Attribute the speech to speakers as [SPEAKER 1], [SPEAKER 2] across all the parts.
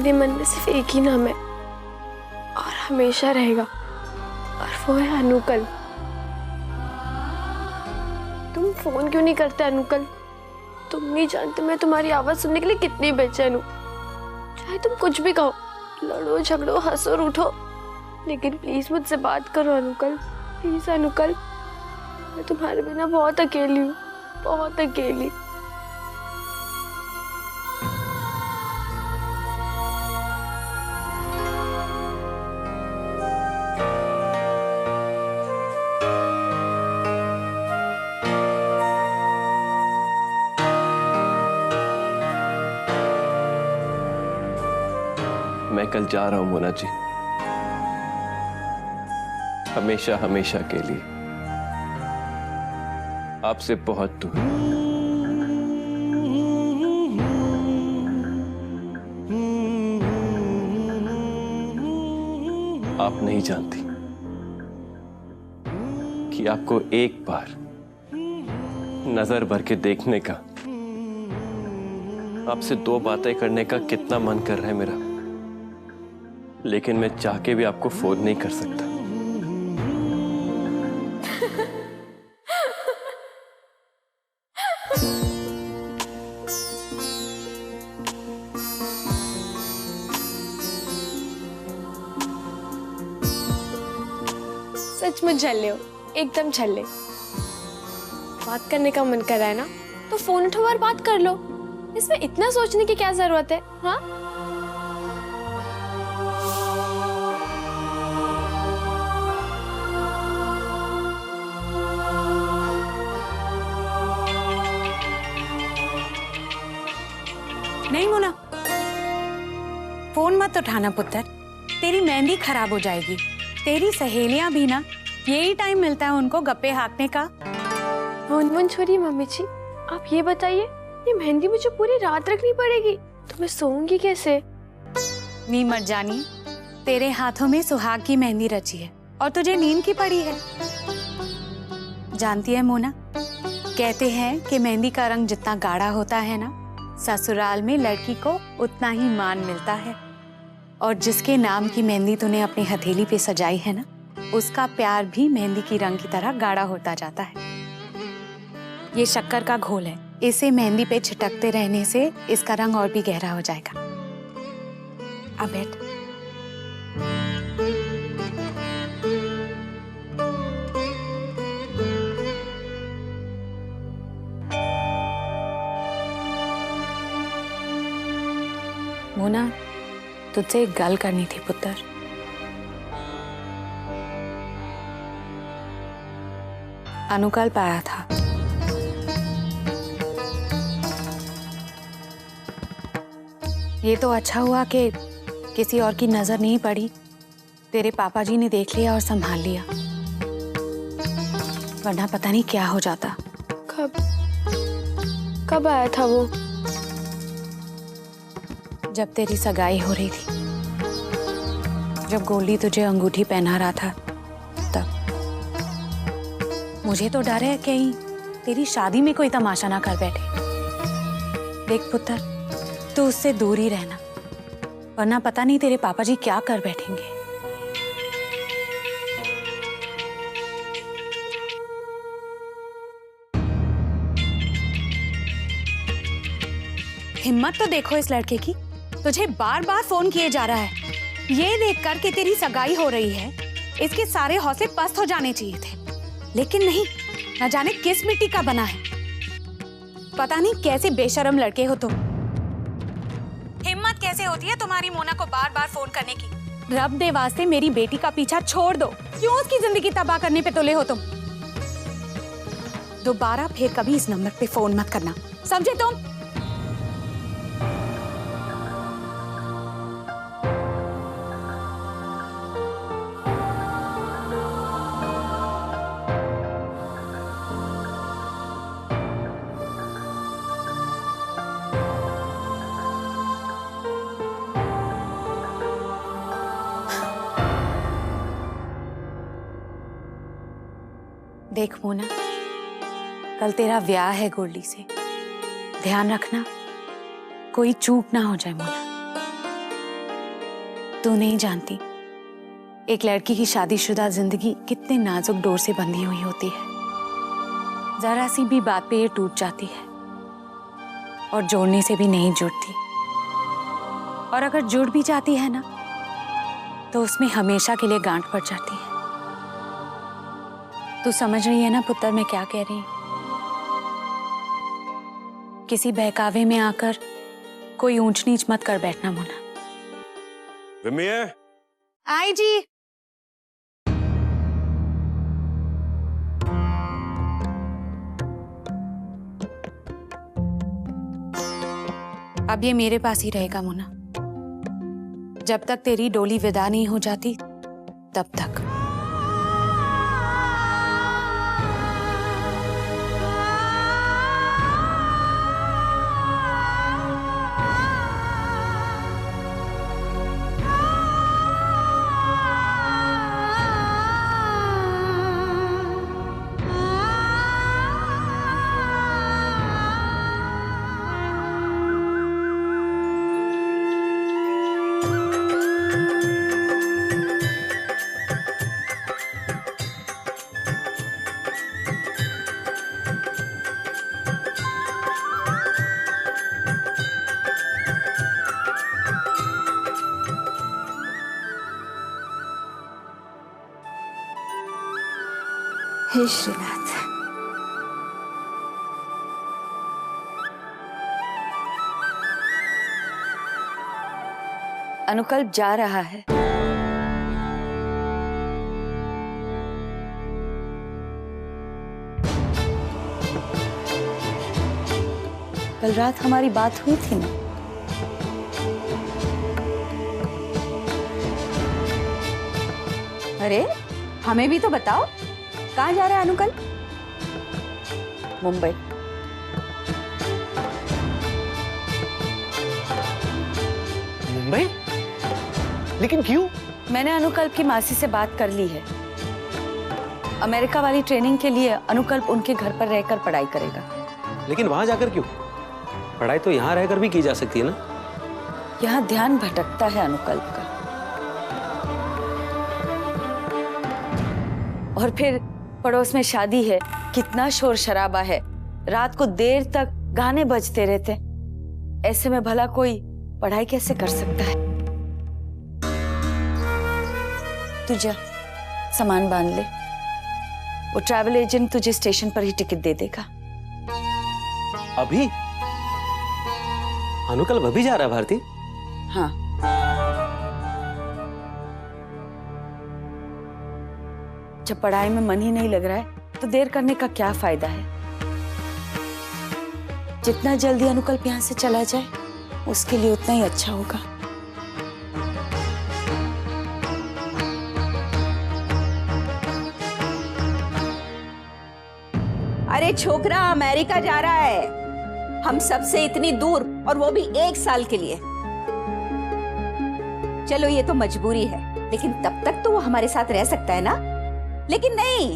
[SPEAKER 1] मेरे मन में सिर्फ एक ही नाम है और हमेशा रहेगा, और वो है अनुकल। तुम फोन क्यों नहीं करते अनुकल? तुम नहीं जानते मैं तुम्हारी आवाज सुनने के लिए कितनी बेचैन हूँ। चाहे तुम कुछ भी कहो, लड़ो झगड़ो हंसो रूठो, लेकिन प्लीज मुझसे बात करो अनुकल, प्लीज अनुकल। मैं तुम्हारे बिना बहुत अकेली हूँ, बहुत अकेली।
[SPEAKER 2] मैं कल जा रहा हूं मोना जी, हमेशा हमेशा के लिए आपसे बहुत दूर। आप नहीं जानती कि आपको एक बार नजर भर के देखने का, आपसे दो बातें करने का कितना मन कर रहा है मेरा, लेकिन मैं चाह के भी आपको फोन नहीं कर सकता।
[SPEAKER 1] सच में झल्ले हो, एकदम झल्ले। बात करने का मन कर रहा है ना, तो फोन उठो और बात कर लो। इसमें इतना सोचने की क्या जरूरत है? हाँ,
[SPEAKER 3] नहीं मोना, फोन मत उठाना पुत्र, तेरी मेहंदी खराब हो जाएगी। तेरी सहेलियां भी ना यही टाइम मिलता है उनको गप्पे हाँकने का।
[SPEAKER 1] मुनमुन छोरी मम्मी जी, आप ये बताइए, ये मेहंदी मुझे पूरी रात रखनी पड़ेगी तो मैं सोऊंगी कैसे?
[SPEAKER 3] नी मत जानी, तेरे हाथों में सुहाग की मेहंदी रची है और तुझे नींद की पड़ी है। जानती है मोना, कहते हैं कि मेहंदी का रंग जितना गाढ़ा होता है ना, ससुराल में लड़की को उतना ही मान मिलता है। और जिसके नाम की मेहंदी तूने अपनी हथेली पे सजाई है ना, उसका प्यार भी मेहंदी की रंग की तरह गाढ़ा होता जाता है। ये शक्कर का घोल है, इसे मेहंदी पे छिटकते रहने से इसका रंग और भी गहरा हो जाएगा। अब बैठ। मोना, तुझसे एक गल करनी थी पुत्र। अनुकल पाया था। ये तो अच्छा हुआ कि किसी और की नजर नहीं पड़ी, तेरे पापा जी ने देख लिया और संभाल लिया, वरना पता नहीं क्या हो जाता।
[SPEAKER 1] कब आया था वो?
[SPEAKER 3] जब तेरी सगाई हो रही थी, जब गोल्डी तुझे अंगूठी पहना रहा था, तब। मुझे तो डर है कहीं तेरी शादी में कोई तमाशा ना कर बैठे। देख पुत्र, तू उससे दूर ही रहना, वरना पता नहीं तेरे पापा जी क्या कर बैठेंगे। हिम्मत तो देखो इस लड़के की, तुझे बार बार फोन किए जा रहा है। ये देखकर कि तेरी सगाई हो रही है, इसके सारे हौसले पस्त हो जाने चाहिए थे, लेकिन नहीं, न जाने किस मिट्टी का बना है। पता नहीं कैसे बेशर्म लड़के हो तुम। हिम्मत कैसे होती है तुम्हारी मोना को बार बार फोन करने की? रब दे वास्ते मेरी बेटी का पीछा छोड़ दो, क्यों उसकी जिंदगी तबाह करने पे तुले हो तुम? दोबारा फिर कभी इस नंबर पे फोन मत करना, समझे तुम? देख मोना, कल तेरा ब्याह है गोल्डी से, ध्यान रखना कोई चूक ना हो जाए मोना। तू नहीं जानती एक लड़की की शादीशुदा जिंदगी कितने नाजुक डोर से बंधी हुई होती है। जरा सी भी बात पे ये टूट जाती है और जोड़ने से भी नहीं जुड़ती, और अगर जुड़ भी जाती है ना तो उसमें हमेशा के लिए गांठ पड़ जाती है। तू समझ रही है ना पुत्र मैं क्या कह रही हूं? किसी बहकावे में आकर कोई ऊंच नीच मत कर बैठना मुन्ना।
[SPEAKER 2] विमी है?
[SPEAKER 3] आई जी। अब ये मेरे पास ही रहेगा मुन्ना, जब तक तेरी डोली विदा नहीं हो जाती तब तक।
[SPEAKER 4] हे श्रीनाथ, अनुकल्प जा रहा है। कल रात हमारी बात हुई थी ना?
[SPEAKER 5] अरे हमें भी तो बताओ, कहाँ जा रहा है अनुकल्प?
[SPEAKER 4] मुंबई।
[SPEAKER 6] मुंबई? लेकिन क्यों?
[SPEAKER 4] मैंने अनुकल्प की मासी से बात कर ली है। अमेरिका वाली ट्रेनिंग के लिए अनुकल्प उनके घर पर रहकर पढ़ाई करेगा।
[SPEAKER 6] लेकिन वहां जाकर क्यों? पढ़ाई तो यहाँ रहकर भी की जा सकती है ना?
[SPEAKER 4] यहाँ ध्यान भटकता है अनुकल्प का। और फिर पड़ोस में शादी है, कितना शोर शराबा है, रात को देर तक गाने बजते रहते। ऐसे में भला कोई पढ़ाई कैसे कर सकता है? तू जा, सामान बांध ले, वो ट्रैवल एजेंट तुझे स्टेशन पर ही टिकट दे देगा।
[SPEAKER 6] अभी? अनुकल्प अभी जा रहा है भारती?
[SPEAKER 4] हाँ। जब पढ़ाई में मन ही नहीं लग रहा है तो देर करने का क्या फायदा है? जितना जल्दी अनुकल्प यहाँ से चला जाए उसके लिए उतना ही अच्छा होगा।
[SPEAKER 5] अरे छोकरा अमेरिका जा रहा है, हम सबसे इतनी दूर, और वो भी 1 साल के लिए। चलो ये तो मजबूरी है, लेकिन तब तक तो वो हमारे साथ रह सकता है ना? लेकिन नहीं,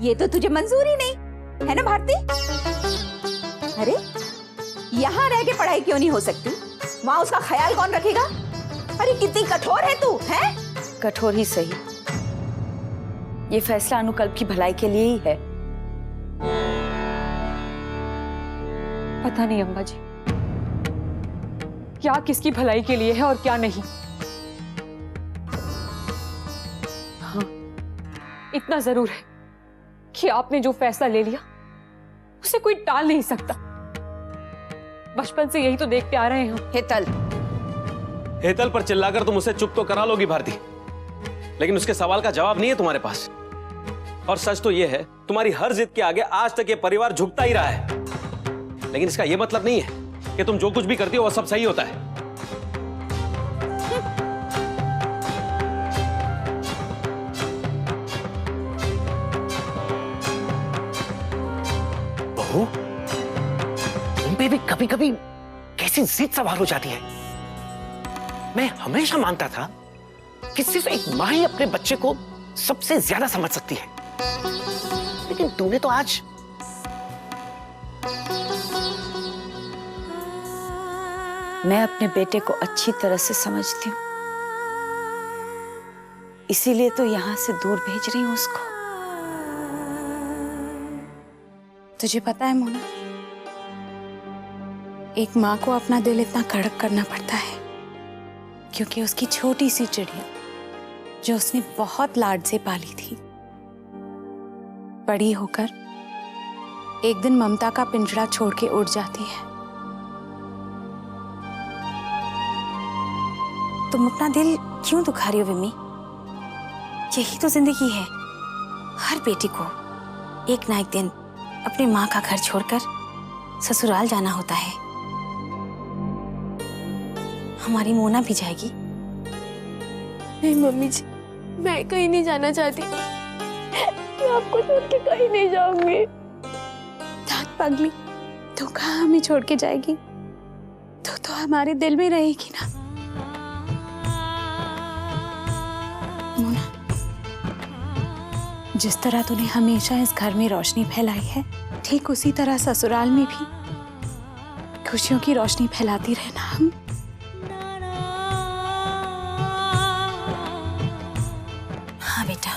[SPEAKER 5] ये तो तुझे मंजूर ही नहीं है ना भारती? अरे यहाँ रह के पढ़ाई क्यों नहीं हो सकती? वहाँ उसका ख्याल कौन रखेगा? अरे कितनी कठोर है तू, है?
[SPEAKER 4] कठोर ही सही, ये फैसला अनुकल्प की भलाई के लिए ही है।
[SPEAKER 7] पता नहीं अम्मा जी, क्या किसकी भलाई के लिए है और क्या नहीं। हाँ, इतना जरूर है कि आपने जो फैसला ले लिया उसे कोई टाल नहीं सकता। बचपन से यही तो देखते आ रहे हैं हम।
[SPEAKER 6] हेतल पर चिल्लाकर तुम उसे चुप तो करा लोगी भारती, लेकिन उसके सवाल का जवाब नहीं है तुम्हारे पास। और सच तो यह है, तुम्हारी हर जिद के आगे आज तक ये परिवार झुकता ही रहा है। लेकिन इसका यह मतलब नहीं है कि तुम जो कुछ भी करती हो वह सब सही होता है।
[SPEAKER 8] बहू, तुम पे भी कभी कभी कैसी जिद सवार हो जाती है। मैं हमेशा मानता था कि सिर्फ एक मां ही अपने बच्चे को सबसे ज्यादा समझ सकती है, लेकिन तूने तो आज
[SPEAKER 4] मैं अपने बेटे को अच्छी तरह से समझती हूँ। इसीलिए तो यहाँ से दूर भेज रही हूँ उसको।
[SPEAKER 3] तुझे पता है मोना, एक माँ को अपना दिल इतना कड़क करना पड़ता है क्योंकि उसकी छोटी सी चिड़िया जो उसने बहुत लाड से पाली थी, बड़ी होकर एक दिन ममता का पिंजरा छोड़ के उड़ जाती है। तुम अपना दिल क्यों दुखा रही हो विमी? यही तो जिंदगी है। हर बेटी को एक ना एक दिन अपनी माँ का घर छोड़कर ससुराल जाना होता है। हमारी मोना भी जाएगी।
[SPEAKER 1] नहीं मम्मी जी, मैं कहीं नहीं जाना चाहती। मैं आपको छोड़ के कहीं नहीं जाऊंगी।
[SPEAKER 3] पगली, तू कहाँ हमें छोड़ के जाएगी? तो हमारे दिल में रहेगी ना। मोना, जिस तरह तूने हमेशा इस घर में रोशनी फैलाई है, ठीक उसी तरह ससुराल में भी खुशियों की रोशनी फैलाती रहना। हम
[SPEAKER 9] हाँ बेटा,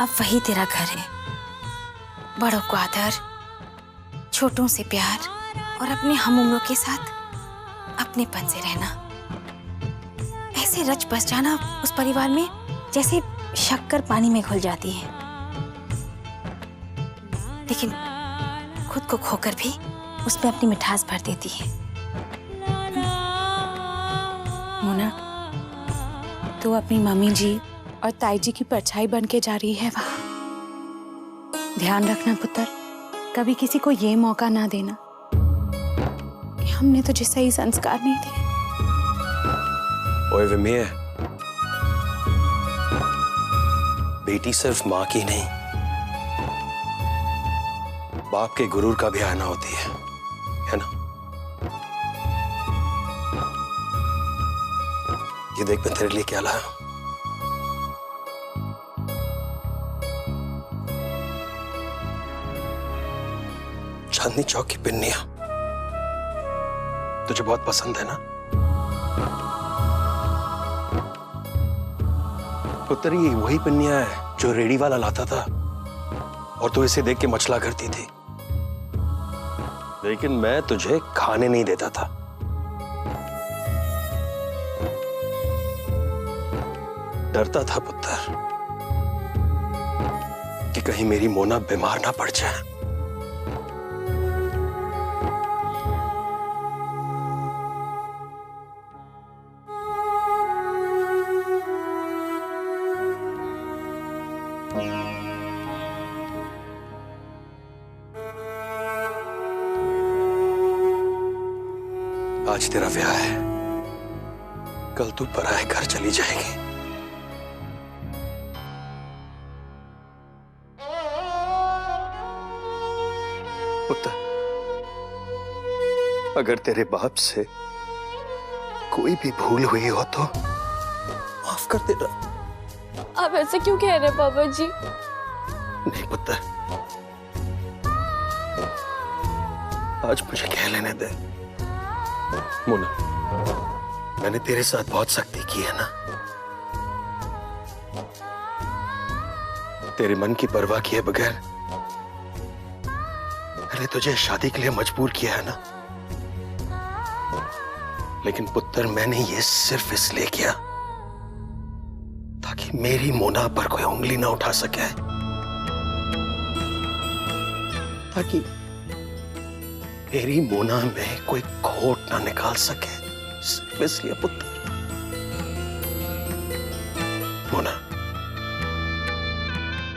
[SPEAKER 9] अब वही तेरा घर है। बड़ों को आदर, छोटों से प्यार और अपने हम उम्रों के साथ अपनेपन से रहना। ऐसे रच बस जाना उस परिवार में जैसे शक्कर पानी में घुल जाती है, लेकिन खुद को खोकर भी उसमें अपनी मिठास भर देती है।
[SPEAKER 3] मोना, तू अपनी मम्मी जी और ताई जी की परछाई बन के जा रही है वहां। ध्यान रखना पुत्र, कभी किसी को ये मौका ना देना कि हमने तुझे सही संस्कार नहीं दिए।
[SPEAKER 2] ओए विमी, बेटी सिर्फ माँ की नहीं, बाप के गुरूर का भी आना होती है ना? ये देख मैं तेरे लिए क्या लाया। चांदनी चौक की पिन्निया तुझे बहुत पसंद है ना पुत्र? ये वही पिन्निया है जो रेडी वाला लाता था और तू इसे देख के मचला करती थी, लेकिन मैं तुझे खाने नहीं देता था। डरता था पुत्र कि कहीं मेरी मोना बीमार ना पड़ जाए। आज तेरा ब्याह है, कल तू पराए घर चली जाएगी। पुत्र, अगर तेरे बाप से कोई भी भूल हुई हो तो माफ कर देना।
[SPEAKER 1] आप ऐसे क्यों कह रहे पापा जी?
[SPEAKER 2] नहीं पुत्र, आज मुझे कह लेने दे। मोना, मैंने तेरे साथ बहुत सख्ती की है ना? तेरे मन की परवाह किए बगैर मैंने तुझे शादी के लिए मजबूर किया है ना? लेकिन पुत्र, मैंने ये सिर्फ इसलिए किया ताकि मेरी मोना पर कोई उंगली ना उठा सके, ताकि मेरी मोना में कोई खोट ना निकाल सके। सिर्फ इसलिए पुत्र। मोना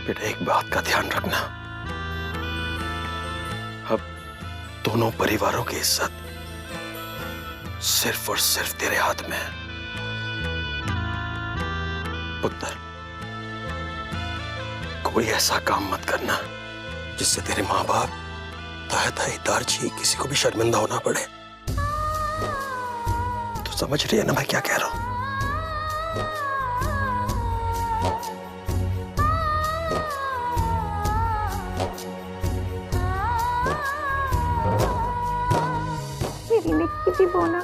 [SPEAKER 2] बेटा, एक बात का ध्यान रखना, अब दोनों परिवारों की इज्जत सिर्फ और सिर्फ तेरे हाथ में है। पुत्र, कोई ऐसा काम मत करना जिससे तेरे माँ बाप, ताई दारजी, किसी को भी शर्मिंदा होना पड़े। तो समझ रही है ना मैं क्या कह रहा हूं?
[SPEAKER 1] मेरी निक्की सी बोना।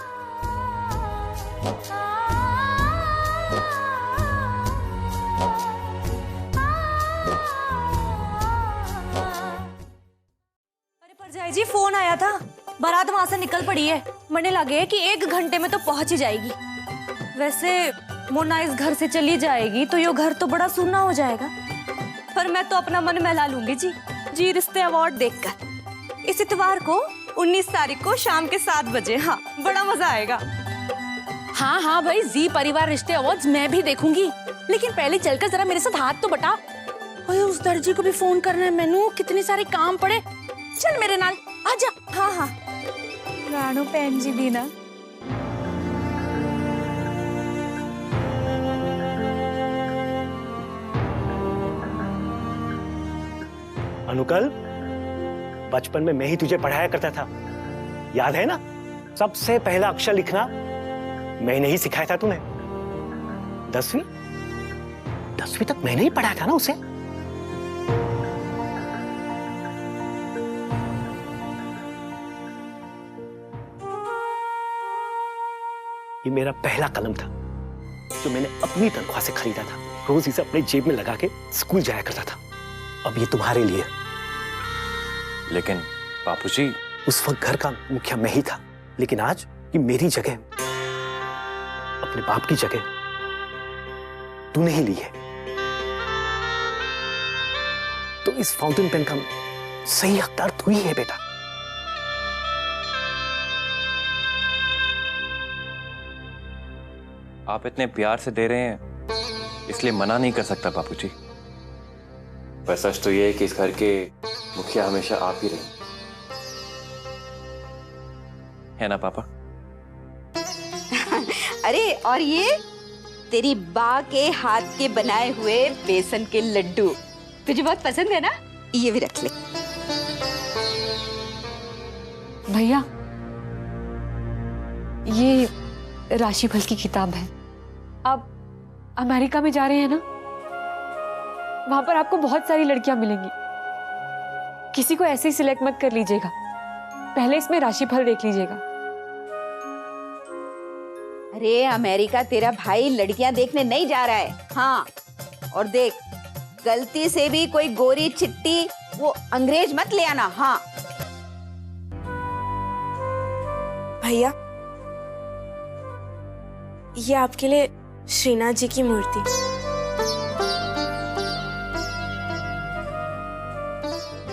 [SPEAKER 3] बारात वहां से निकल पड़ी है। मरने लगे कि 1 घंटे में तो पहुंच ही जाएगी। वैसे मोना इस घर से चली जाएगी तो ये घर तो बड़ा सूना हो जाएगा। पर मैं तो अपना मन बहला लूंगी जी रिश्ते अवार्ड देखकर। इस इतवार को 19 तारीख को शाम के 7 बजे। हाँ, बड़ा मजा आएगा। हाँ भाई, जी परिवार रिश्ते अवार्ड्स मैं भी देखूंगी, लेकिन पहले चलकर जरा मेरे साथ हाथ तो बटा। ओए, उस दर्जी को भी फोन करना है मैनू, कितने सारे काम पड़े। चल मेरे नाल आजा। हाँ राणो भैन जी भी ना।
[SPEAKER 8] अनुकल, बचपन में मैं ही तुझे पढ़ाया करता था, याद है ना? सबसे पहला अक्षर लिखना मैंने ही सिखाया था तुम्हें। 10वीं तक मैंने ही पढ़ाया था ना उसे। ये मेरा पहला कलम था जो मैंने अपनी तनख्वाह से खरीदा था। रोज इसे अपने जेब में लगा के स्कूल जाया करता था। अब ये तुम्हारे लिए।
[SPEAKER 6] लेकिन बापूजी,
[SPEAKER 8] उस वक्त घर का मुखिया मैं ही था, लेकिन आज ये मेरी जगह, अपने बाप की जगह तूने ही ली है। तो इस फाउंटेन पेन का सही हकदार तू ही है बेटा।
[SPEAKER 6] आप इतने प्यार से दे रहे हैं इसलिए मना नहीं कर सकता बापूजी। पर सच तो ये है कि इस घर के मुखिया हमेशा आप ही रहे, है ना पापा?
[SPEAKER 5] अरे और ये तेरी बा के हाथ के बनाए हुए बेसन के लड्डू तुझे बहुत पसंद है ना, ये भी रख ले।
[SPEAKER 7] भैया, ये राशिफल की किताब है। आप अमेरिका में जा रहे हैं ना, वहां पर आपको बहुत सारी लड़कियां मिलेंगी। किसी को ऐसे ही सिलेक्ट मत कर लीजिएगा, पहले इसमें राशिफल देख लीजिएगा।
[SPEAKER 5] अरे अमेरिका तेरा भाई लड़कियां देखने नहीं जा रहा है। हाँ, और देख, गलती से भी कोई गोरी चिट्टी वो अंग्रेज मत ले आना। हाँ
[SPEAKER 1] भैया, ये आपके लिए श्रीनाथ जी की मूर्ति।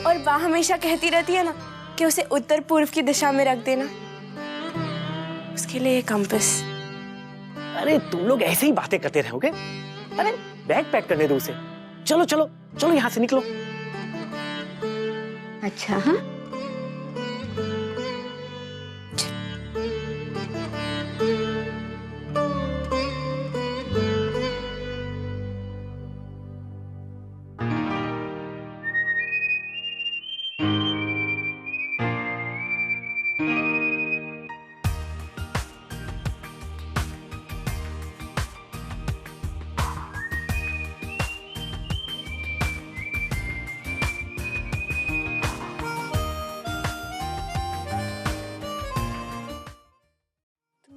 [SPEAKER 1] और वह हमेशा कहती रहती है ना कि उसे उत्तर पूर्व की दिशा में रख देना, उसके लिए कंपास।
[SPEAKER 8] अरे तुम लोग ऐसे ही बातें करते रहोगे। अरे बैग पैक करने दो उसे। चलो चलो चलो, यहां से निकलो।
[SPEAKER 5] अच्छा, हाँ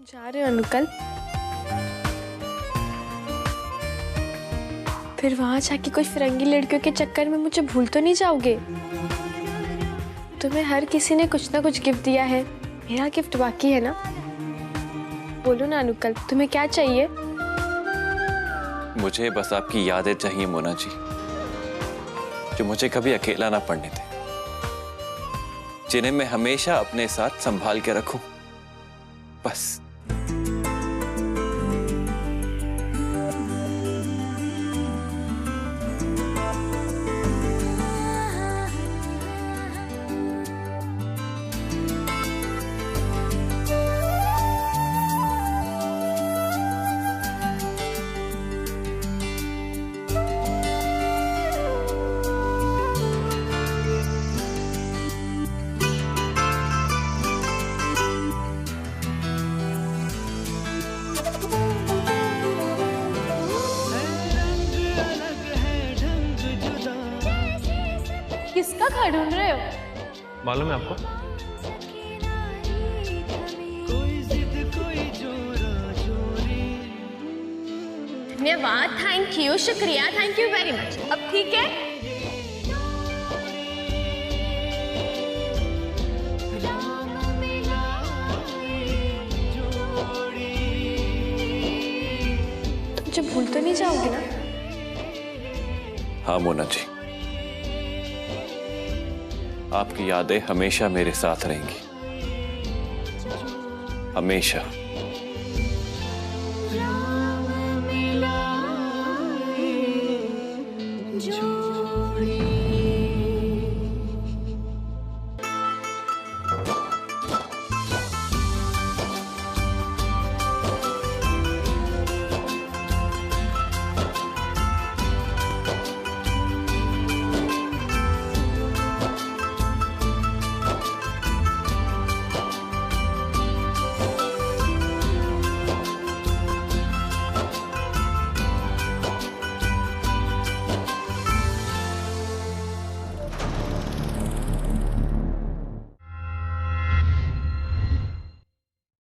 [SPEAKER 1] जा रहे हो अंकल? फिर वहां जाके कोई फिरंगी लड़कियों के चक्कर में मुझे भूल तो नहीं जाओगे? तुम्हें हर किसी ने कुछ ना कुछ गिफ्ट दिया है, मेरा गिफ्ट बाकी है ना। बोलो ना अंकल, तुम्हें क्या चाहिए?
[SPEAKER 6] मुझे बस आपकी यादें चाहिए मोना जी, जो मुझे कभी अकेला ना पड़ने दे, जिन्हें मैं हमेशा अपने साथ संभाल के रखूं, बस।
[SPEAKER 1] किसका घर ढूंढ रहे हो?
[SPEAKER 6] मालूम है आपको?
[SPEAKER 1] धन्यवाद, थैंक यू, शुक्रिया, थैंक यू वेरी मच। अब ठीक है? भूल तो नहीं जाओगे ना?
[SPEAKER 10] हाँ मोना जी, आपकी यादें हमेशा मेरे साथ रहेंगी, हमेशा।
[SPEAKER 9] जो